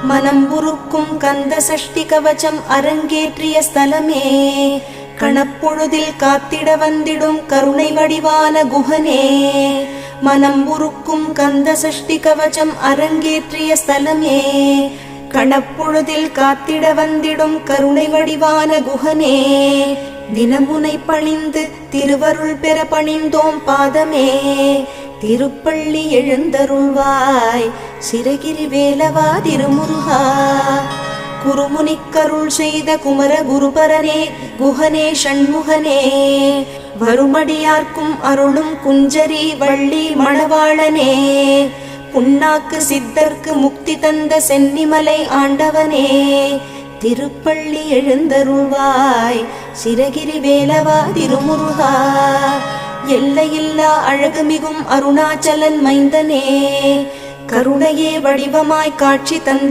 மனம் உருக்கும் கந்த சஷ்டி கவச்சம் அரங்கேற்றிய ஸ்தலமே, கணப்பொழுதில் காத்திட வந்திடும் கருணை வடிவான குஹனே. மனம் உருக்கும் கந்த சஷ்டி கவச்சம் அரங்கேற்றிய ஸ்தலமே, கணப்பொழுதில் காத்திட வந்திடும் கருணை வடிவான குஹனே. தினமுனை பணிந்து திருவருள் பெற பணிந்தோம் பாதமே, திருப்பள்ளி எழுந்தருள்வாய் சிரகிரி வேலவா திருமுருகா. குருமுனிக்கருள் செய்த குமர குருபரனே குஹனே ஷண்முகனே, வருமடியார்க்கும் அருளும் குஞ்சரி வள்ளி மணவாளனே. புண்ணாக்கு சித்தர்க்கு முக்தி தந்த சென்னிமலை ஆண்டவனே, திருப்பள்ளி எழுந்தருள்வாய் சிரகிரி வேலவா திருமுருகா. எல்லையில்லா அழகுமிகும் அருணாச்சலன் மைந்தனே, கருணையே வடிவமாய் காட்சி தந்த